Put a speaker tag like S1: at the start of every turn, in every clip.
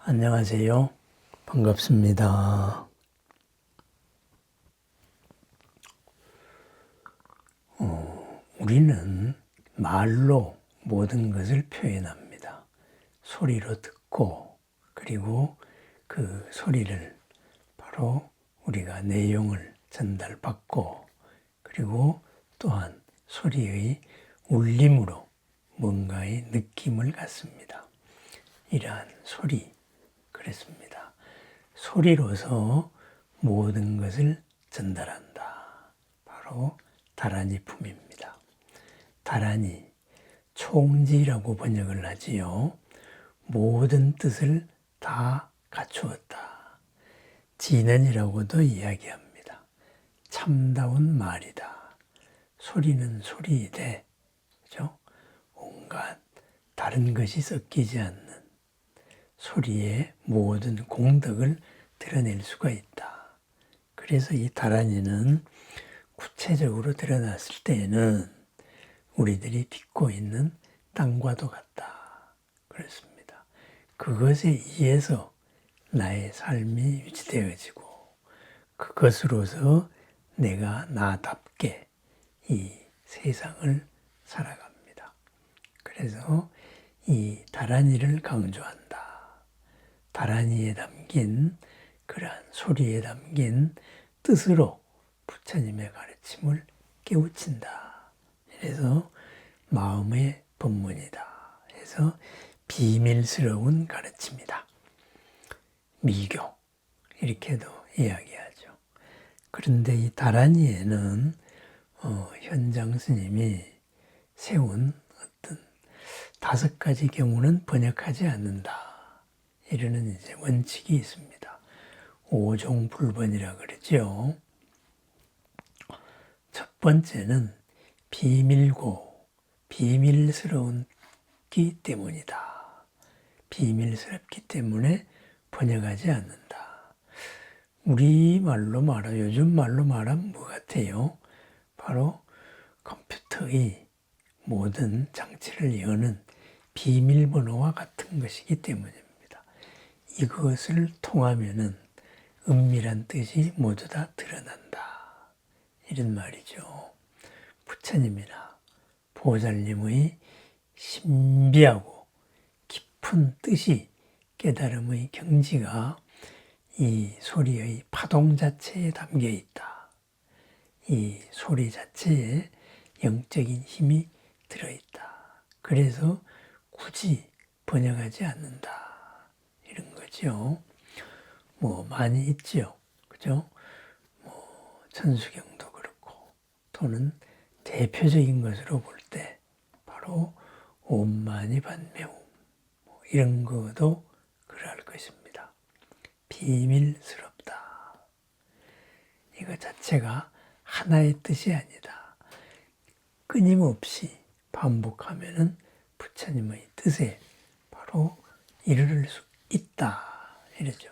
S1: 안녕하세요. 반갑습니다. 우리는 말로 모든 것을 표현합니다. 소리로 듣고, 그리고 그 소리를 바로 우리가 내용을 전달받고, 그리고 또한 소리의 울림으로 뭔가의 느낌을 갖습니다. 이러한 소리, 그랬습니다. 소리로서 모든 것을 전달한다. 바로 다라니 품입니다. 다라니, 총지라고 번역을 하지요. 모든 뜻을 다 갖추었다. 진언이라고도 이야기합니다. 참다운 말이다. 소리는 소리이되, 그죠? 온갖 다른 것이 섞이지 않는 소리의 모든 공덕을 드러낼 수가 있다. 그래서 이 다라니는 구체적으로 드러났을 때에는 우리들이 딛고 있는 땅과도 같다. 그렇습니다. 그것에 의해서 나의 삶이 유지되어지고 그것으로서 내가 나답게 이 세상을 살아갑니다. 그래서 이 다라니를 강조한다. 다라니에 담긴 그러한 소리에 담긴 뜻으로 부처님의 가르침을 깨우친다. 그래서 마음의 법문이다. 그래서 비밀스러운 가르침이다. 미교 이렇게도 이야기하죠. 그런데 이 다라니에는 현장 스님이 세운 어떤 5가지 경우는 번역하지 않는다. 이러는 이제 원칙이 있습니다. 오종불번이라 그러죠. 첫 번째는 비밀고 비밀스러운기 때문이다. 비밀스럽기 때문에 번역하지 않는다. 우리말로 요즘 말로 말하면 뭐 같아요? 바로 컴퓨터의 모든 장치를 여는 비밀번호와 같은 것이기 때문입니다. 이것을 통하면은 은밀한 뜻이 모두 다 드러난다. 이런 말이죠. 부처님이나 보살님의 신비하고 깊은 뜻이 깨달음의 경지가 이 소리의 파동 자체에 담겨 있다. 이 소리 자체에 영적인 힘이 들어있다. 그래서 굳이 번역하지 않는다. 이런 거죠. 많이 있죠. 그죠? 천수경도 그렇고, 또는 대표적인 것으로 볼 때, 바로 온만이 반매움, 이런 것도 그럴 것입니다. 비밀스럽다. 이거 자체가 하나의 뜻이 아니다. 끊임없이 반복하면은 부처님의 뜻에 바로 이르를 수 있다. 이러죠.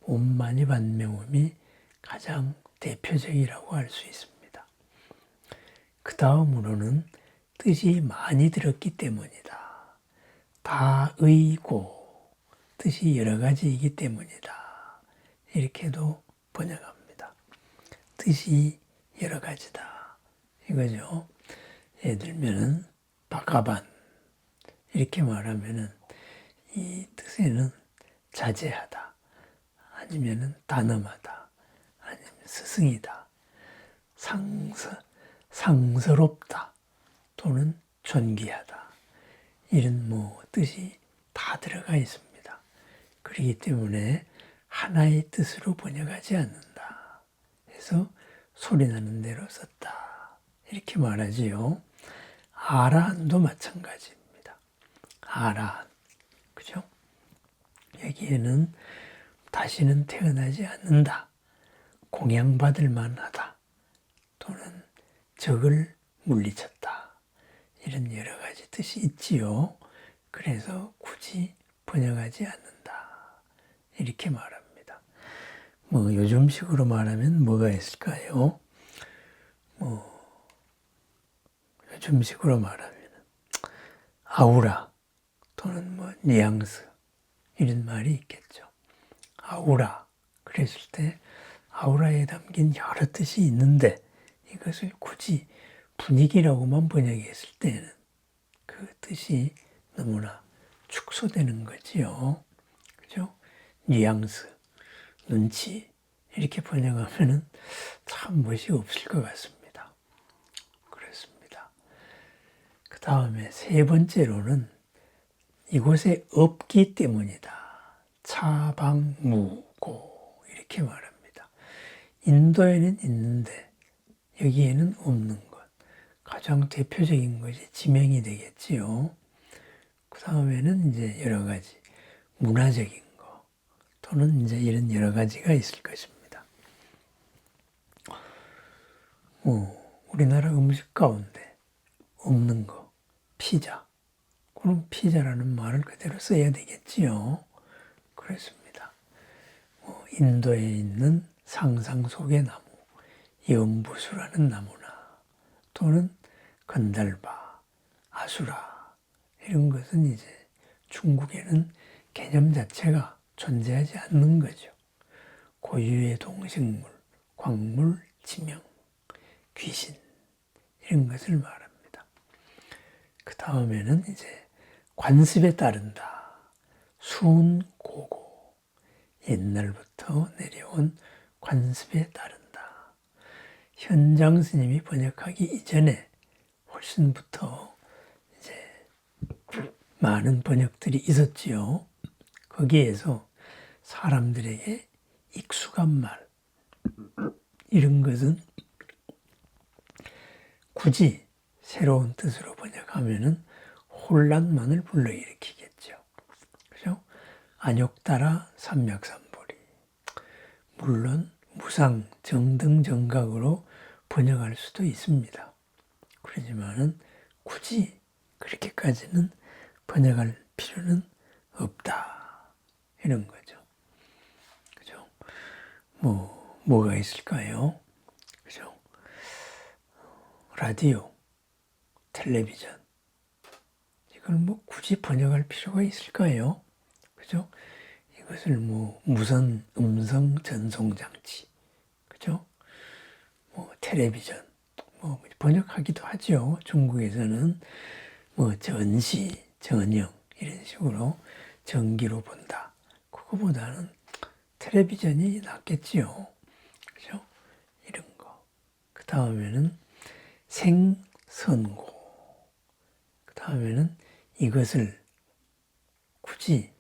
S1: 온만이 반매움이 가장 대표적이라고 할 수 있습니다. 그 다음으로는 뜻이 많이 들었기 때문이다. 다의고 뜻이 여러 가지이기 때문이다. 이렇게도 번역합니다. 뜻이 여러 가지다. 이거죠. 예를 들면은 바가반 이렇게 말하면은 이 뜻에는 자제하다, 아니면은 단엄하다, 아니면 스승이다, 상스럽다, 또는 존귀하다. 이런 뜻이 다 들어가 있습니다. 그렇기 때문에 하나의 뜻으로 번역하지 않는다. 그래서 소리나는 대로 썼다. 이렇게 말하지요. 아라한도 마찬가지입니다. 아라한. 그죠? 여기에는 다시는 태어나지 않는다. 공양받을 만하다. 또는 적을 물리쳤다. 이런 여러 가지 뜻이 있지요. 그래서 굳이 번역하지 않는다. 이렇게 말합니다. 요즘식으로 말하면 뭐가 있을까요? 요즘식으로 말하면 아우라 또는 뉘앙스 이런 말이 있겠죠. 아우라 그랬을 때 아우라에 담긴 여러 뜻이 있는데 이것을 굳이 분위기라고만 번역했을 때는 그 뜻이 너무나 축소되는 거지요. 그죠? 뉘앙스, 눈치 이렇게 번역하면은 참 멋이 없을 것 같습니다. 그렇습니다. 그 다음에 세 번째로는 이곳에 없기 때문이다. 차방무고 이렇게 말합니다. 인도에는 있는데 여기에는 없는 것. 가장 대표적인 것이 지명이 되겠지요. 그 다음에는 이제 여러 가지 문화적인 거 또는 이제 이런 여러 가지가 있을 것입니다. 우리나라 음식 가운데 없는 거, 피자. 그럼 피자라는 말을 그대로 써야 되겠지요. 그렇습니다. 인도에 있는 상상 속의 나무, 연부수라는 나무나 또는 건달바, 아수라 이런 것은 이제 중국에는 개념 자체가 존재하지 않는 거죠. 고유의 동식물, 광물, 지명, 귀신 이런 것을 말합니다. 그 다음에는 이제 관습에 따른다. 순고고 옛날부터 내려온 관습에 따른다. 현장 스님이 번역하기 이전에 훨씬부터 이제 많은 번역들이 있었지요. 거기에서 사람들에게 익숙한 말 이런 것은 굳이 새로운 뜻으로 번역하면은 혼란만을 불러일으키겠죠. 그죠? 안욕따라 삼맥삼보리. 물론 무상, 정등정각으로 번역할 수도 있습니다. 그렇지만은 굳이 그렇게까지는 번역할 필요는 없다. 이런 거죠. 그죠? 뭐가 있을까요? 그죠? 라디오, 텔레비전. 이걸 굳이 번역할 필요가 있을까요? 그죠? 이것을 무선 음성 전송 장치. 그죠? 텔레비전. 번역하기도 하죠. 중국에서는 전시, 전형 이런 식으로 전기로 본다. 그거보다는 텔레비전이 낫겠지요. 그죠? 이런 거. 그 다음에는 생선고. 그 다음에는 이것을 굳이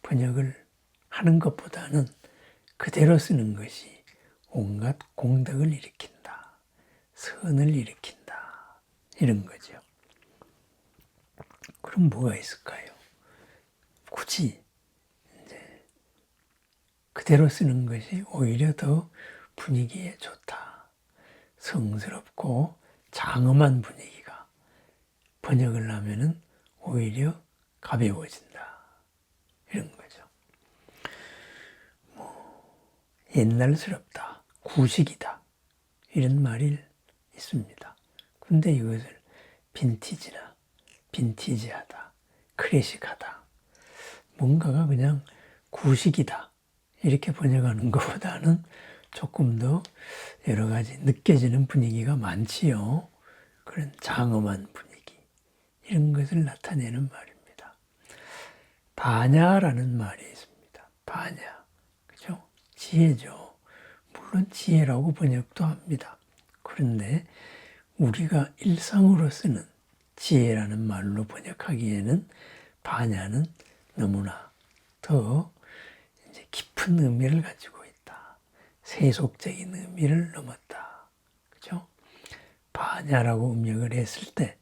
S1: 번역을 하는 것보다는 그대로 쓰는 것이 온갖 공덕을 일으킨다. 선을 일으킨다. 이런 거죠. 그럼 뭐가 있을까요? 굳이 이제 그대로 쓰는 것이 오히려 더 분위기에 좋다. 성스럽고 장엄한 분위기가 번역을 하면은 오히려 가벼워진다. 이런 거죠. 옛날스럽다. 구식이다. 이런 말이 있습니다. 근데 이것을 빈티지나 빈티지하다. 클래식하다. 뭔가가 그냥 구식이다. 이렇게 번역하는 것보다는 조금 더 여러 가지 느껴지는 분위기가 많지요. 그런 장엄한 분위기. 이런 것을 나타내는 말입니다. 바냐라는 말이 있습니다. 바냐. 그죠? 지혜죠. 물론 지혜라고 번역도 합니다. 그런데 우리가 일상으로 쓰는 지혜라는 말로 번역하기에는 바냐는 너무나 더 이제 깊은 의미를 가지고 있다. 세속적인 의미를 넘었다. 그죠? 바냐라고 음역을 했을 때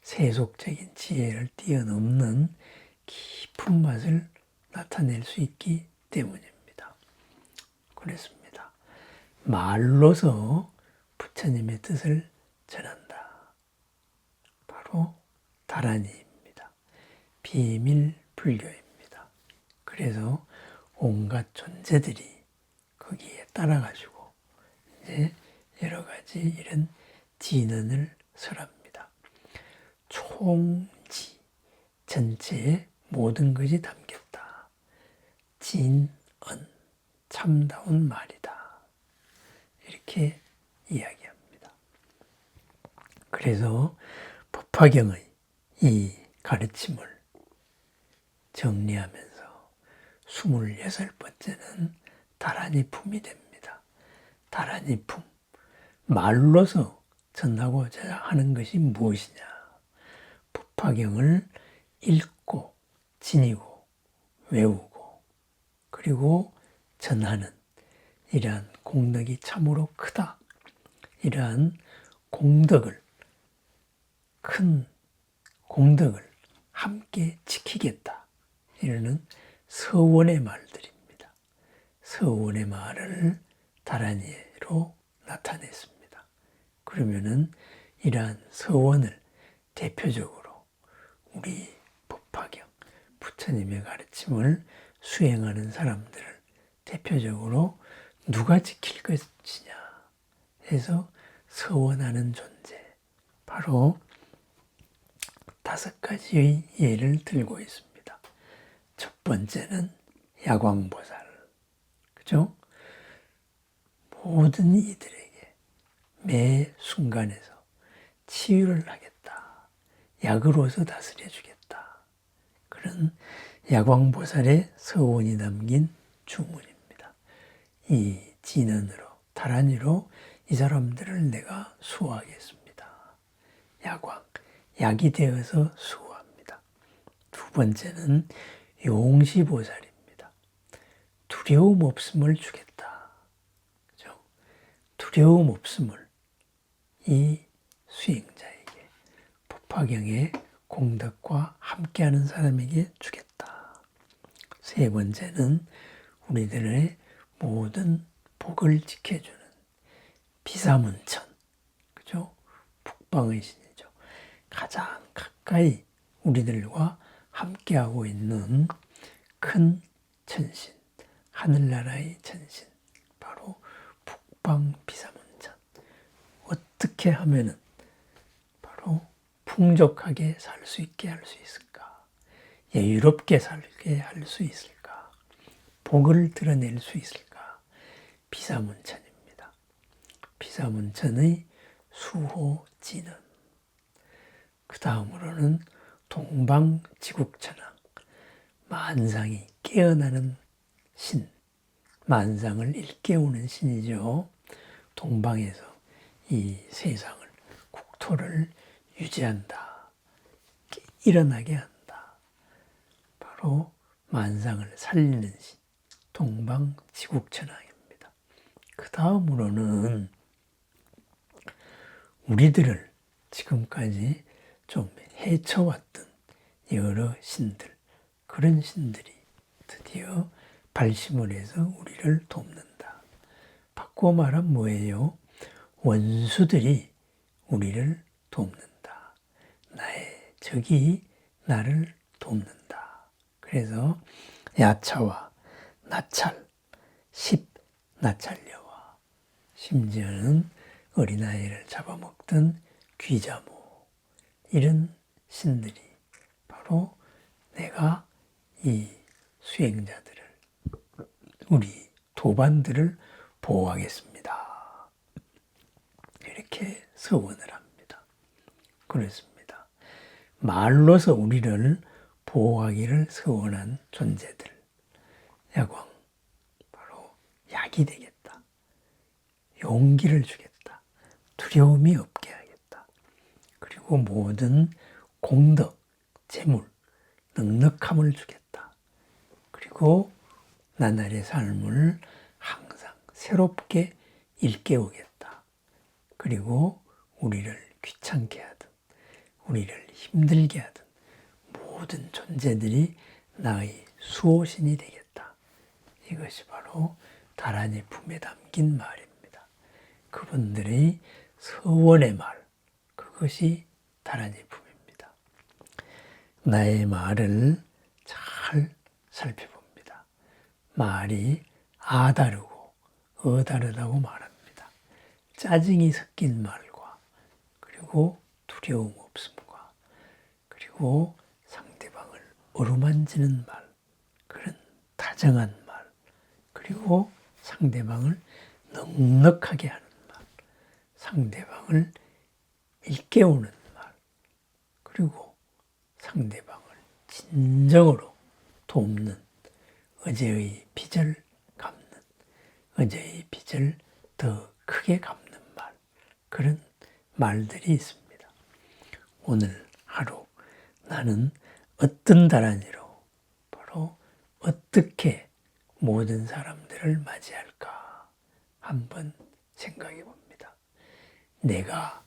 S1: 세속적인 지혜를 뛰어넘는 깊은 맛을 나타낼 수 있기 때문입니다. 그렇습니다. 말로서 부처님의 뜻을 전한다. 바로 다란이입니다. 비밀 불교입니다. 그래서 온갖 존재들이 거기에 따라가지고 이제 여러 가지 이런 진언을 설합니다. 총지, 전체에 모든 것이 담겼다. 진언, 참다운 말이다. 이렇게 이야기합니다. 그래서 법화경의 이 가르침을 정리하면서 26번째는 다란이 품이 됩니다. 다란이 품. 말로서 전하고자 하는 것이 무엇이냐? 법화경을 읽고 지니고 외우고 그리고 전하는 이러한 공덕이 참으로 크다. 이러한 큰 공덕을 함께 지키겠다. 이러는 서원의 말들입니다. 서원의 말을 다란이로 나타냈습니다. 그러면은 이러한 서원을 대표적으로 우리 법화경, 부처님의 가르침을 수행하는 사람들을 대표적으로 누가 지킬 것이냐 해서 서원하는 존재, 바로 5가지의 예를 들고 있습니다. 첫 번째는 야광보살, 그죠? 모든 이들에게 매 순간에서 치유를 하겠다. 약으로서 다스려 주겠다. 그런 야광보살의 서원이 담긴 주문입니다. 이 진언으로, 다란이로 이 사람들을 내가 수호하겠습니다. 야광, 약이 되어서 수호합니다. 두 번째는 용시보살입니다. 두려움 없음을 주겠다. 그죠? 두려움 없음을 이 수행자에게, 법화경의 공덕과 함께하는 사람에게 주겠다. 세 번째는 우리들의 모든 복을 지켜주는 비사문천, 그죠? 북방의 신이죠. 가장 가까이 우리들과 함께하고 있는 큰 천신, 하늘나라의 천신, 바로 북방 비사문천. 어떻게 하면은 바로 풍족하게 살 수 있게 할 수 있을까? 여유롭게 살게 할 수 있을까? 복을 드러낼 수 있을까? 비사문천입니다. 비사문천의 수호진은, 그 다음으로는 동방지국천왕, 만상이 깨어나는 신, 만상을 일깨우는 신이죠. 동방에서 이 세상을, 국토를 유지한다. 일어나게 한다. 바로 만상을 살리는 신, 동방지국천왕입니다. 그 다음으로는 우리들을 지금까지 좀 헤쳐왔던 여러 신들, 그런 신들이 드디어 발심을 해서 우리를 돕는다. 바꾸어 말하면 뭐예요? 원수들이 우리를 돕는다. 나의 적이 나를 돕는다. 그래서 야차와 나찰, 십나찰녀와 심지어는 어린아이를 잡아먹던 귀자모, 이런 신들이 바로 내가 이 수행자들을, 우리 도반들을 보호하겠습니다. 이렇게 서원을 합니다. 그렇습니다. 말로서 우리를 보호하기를 서원한 존재들, 야광, 바로 약이 되겠다. 용기를 주겠다. 두려움이 없게 하겠다. 그리고 모든 공덕, 재물, 넉넉함을 주겠다. 그리고 나날의 삶을 항상 새롭게 일깨우겠다. 그리고 우리를 귀찮게 하든 우리를 힘들게 하든 모든 존재들이 나의 수호신이 되겠다. 이것이 바로 다란이 품에 담긴 말입니다. 그분들의 서원의 말, 그것이 다란이 품입니다. 나의 말을 잘 살펴봅니다. 말이 아다르고 어다르다고 말합니다. 짜증이 섞인 말과 그리고 두려움 없음과 그리고 상대방을 어루만지는 말, 그런 다정한 말, 그리고 상대방을 넉넉하게 하는 말, 상대방을 일깨우는 말, 그리고 상대방을 진정으로 돕는, 어제의 빚을 갚는, 어제의 빚을 더 크게 갚는 말, 그런 말들이 있습니다. 오늘 하루 나는 어떤 다란이로 바로 어떻게 모든 사람들을 맞이할까 한번 생각해 봅니다. 내가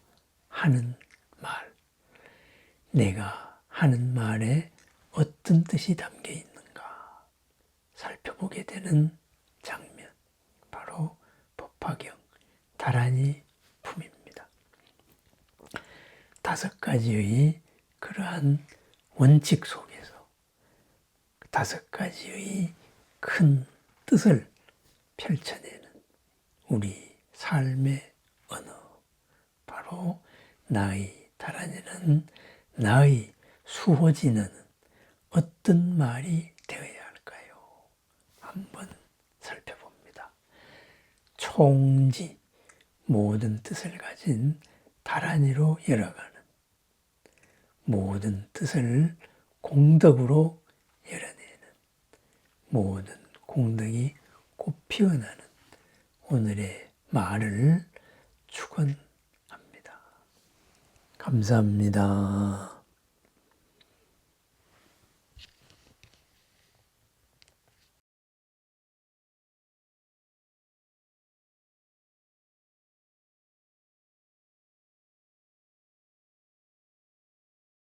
S1: 하는 말, 내가 하는 말에 어떤 뜻이 담겨 있는가 살펴보게 되는 장면, 바로 법화경 다란이 품입니다. 5가지의 그러한 원칙 속에서 5가지의 큰 뜻을 펼쳐내는 우리 삶의 언어, 바로 나의 다란이는 나의 수호지는 어떤 말이 되어야 할까요? 한번 살펴봅니다. 총지, 모든 뜻을 가진 다란이로 열어가는, 모든 뜻을 공덕으로 열어내는, 모든 공덕이 꽃피어나는 오늘의 말을 축원합니다. 감사합니다.